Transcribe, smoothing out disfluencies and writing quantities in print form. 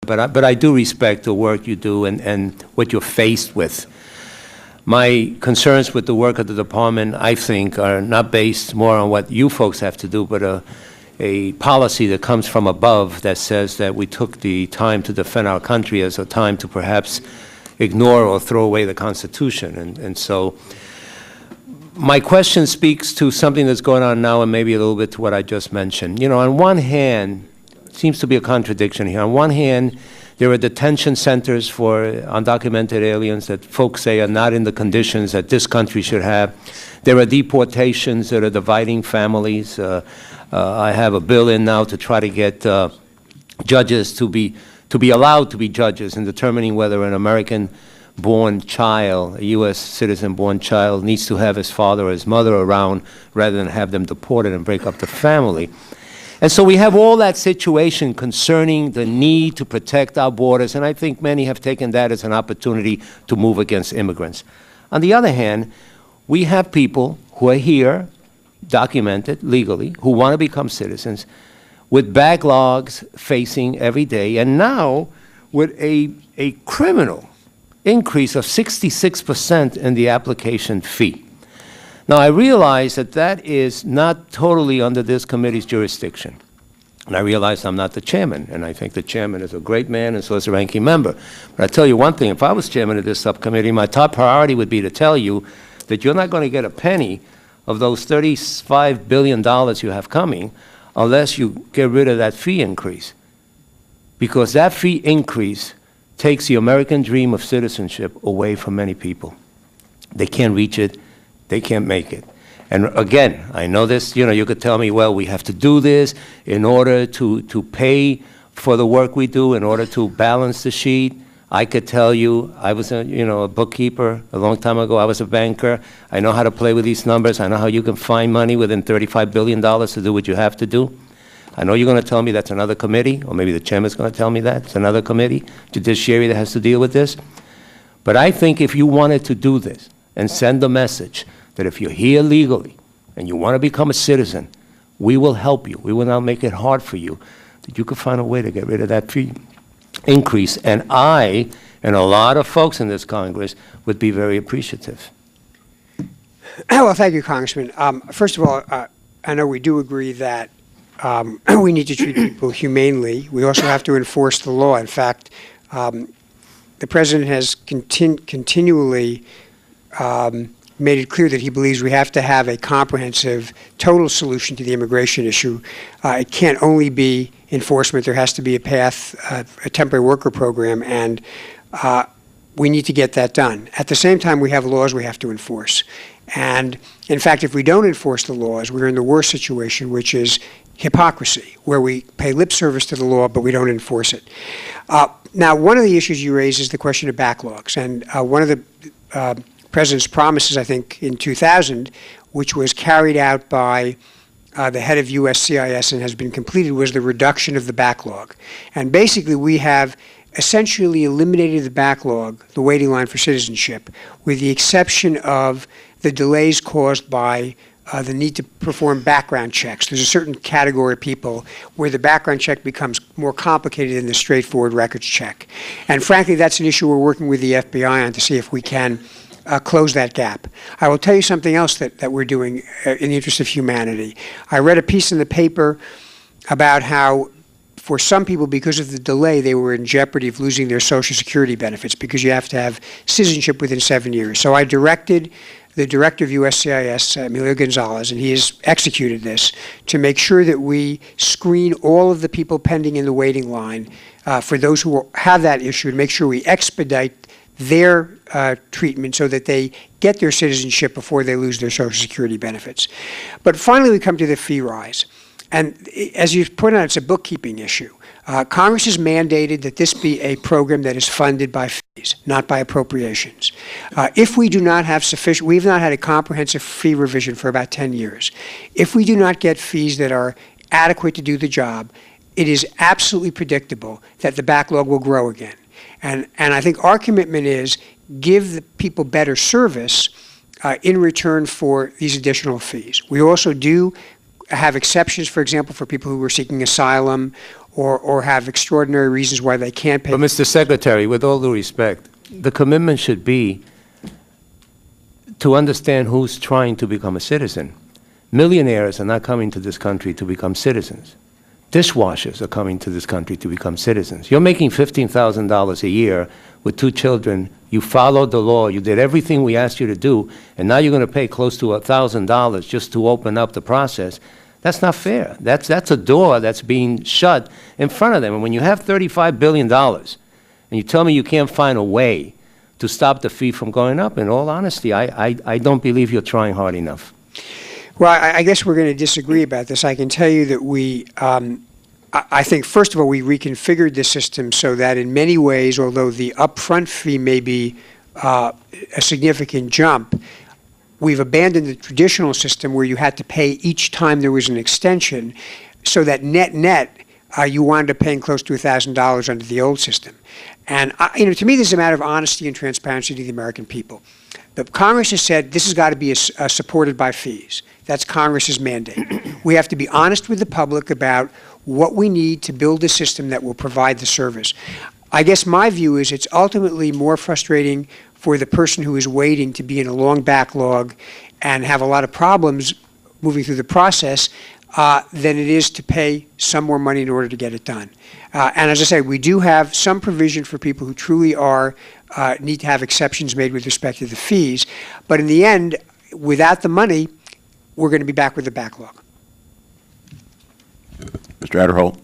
but I do respect the work you do and what you're faced with. My concerns with the work of the department, I think, are not based more on what you folks have to do, but a policy that comes from above that says that we took the time to defend our country as a time to perhaps ignore or throw away the Constitution. And so my question speaks to something that's going on now and maybe a little bit to what I just mentioned. You know, on one hand, it seems to be a contradiction here. On one hand, there are detention centers for undocumented aliens that folks say are not in the conditions that this country should have. There are deportations that are dividing families. I have a bill in now to try to get judges to be allowed to be judges in determining whether an American-born child, a U.S. citizen-born child, needs to have his father or his mother around rather than have them deported and break up the family. And so we have all that situation concerning the need to protect our borders, and I think many have taken that as an opportunity to move against immigrants. On the other hand, we have people who are here, documented legally, who want to become citizens, with backlogs facing every day, and now with a criminal increase of 66% in the application fee. Now, I realize that that is not totally under this committee's jurisdiction. And I realize I'm not the chairman, and I think the chairman is a great man, and so is the ranking member. But I tell you one thing, if I was chairman of this subcommittee, my top priority would be to tell you that you're not going to get a penny of those $35 billion you have coming unless you get rid of that fee increase. Because that fee increase takes the American dream of citizenship away from many people. They can't reach it. They can't make it. And again, I know this, you know, you could tell me, well, we have to do this in order to pay for the work we do, in order to balance the sheet. I could tell you, I was a bookkeeper a long time ago. I was a banker. I know how to play with these numbers. I know how you can find money within $35 billion to do what you have to do. I know you're going to tell me that's another committee, or maybe the chairman's going to tell me that. It's another committee, judiciary, that has to deal with this. But I think if you wanted to do this and send a message that if you're here legally and you want to become a citizen, we will help you. We will not make it hard for you, that you could find a way to get rid of that fee increase. And I, and a lot of folks in this Congress, would be very appreciative. Well, thank you, Congressman. First of all, I know we do agree that we need to treat people humanely. We also have to enforce the law. In fact, the President has continually made it clear that he believes we have to have a comprehensive, total solution to the immigration issue. It can't only be enforcement. There has to be a path, a temporary worker program, and we need to get that done. At the same time, we have laws we have to enforce. And in fact, if we don't enforce the laws, we're in the worst situation, which is hypocrisy, where we pay lip service to the law, but we don't enforce it. Now, one of the issues you raise is the question of backlogs. And one of the President's promises, I think, in 2000, which was carried out by the head of USCIS and has been completed, was the reduction of the backlog. And basically, we have essentially eliminated the backlog, the waiting line for citizenship, with the exception of the delays caused by the need to perform background checks. There's a certain category of people where the background check becomes more complicated than the straightforward records check. And frankly, that's an issue we're working with the FBI on to see if we can close that gap. I will tell you something else that we're doing in the interest of humanity. I read a piece in the paper about how for some people, because of the delay, they were in jeopardy of losing their Social Security benefits because you have to have citizenship within 7 years. So I directed the director of USCIS, Emilio Gonzalez, and he has executed this, to make sure that we screen all of the people pending in the waiting line for those who have that issue, and make sure we expedite their treatment so that they get their citizenship before they lose their Social Security benefits. But finally, we come to the fee rise. And as you pointed out, it's a bookkeeping issue. Congress has mandated that this be a program that is funded by fees, not by appropriations. If we do not have sufficient, we've not had a comprehensive fee revision for about 10 years. If we do not get fees that are adequate to do the job, it is absolutely predictable that the backlog will grow again. And I think our commitment is give the people better service in return for these additional fees. We also do have exceptions, for example, for people who are seeking asylum or have extraordinary reasons why they can't pay. But, Mr. Secretary, with all due respect, the commitment should be to understand who's trying to become a citizen. Millionaires are not coming to this country to become citizens. Dishwashers are coming to this country to become citizens. You're making $15,000 a year with 2 children. You followed the law. You did everything we asked you to do, and now you're going to pay close to $1,000 just to open up the process. That's not fair. That's a door that's being shut in front of them. And when you have $35 billion, and you tell me you can't find a way to stop the fee from going up, in all honesty, I don't believe you're trying hard enough. Well, I guess we're going to disagree about this. I can tell you that I think, first of all, we reconfigured the system so that in many ways, although the upfront fee may be a significant jump, we've abandoned the traditional system where you had to pay each time there was an extension, so that net, you wound up paying close to $1,000 under the old system. And to me, this is a matter of honesty and transparency to the American people. The Congress has said this has got to be supported by fees. That's Congress's mandate. We have to be honest with the public about what we need to build a system that will provide the service. I guess my view is it's ultimately more frustrating for the person who is waiting to be in a long backlog and have a lot of problems moving through the process than it is to pay some more money in order to get it done. And as I say, we do have some provision for people who truly need to have exceptions made with respect to the fees. But in the end, without the money, we're going to be back with the backlog. Mr. Adderholt.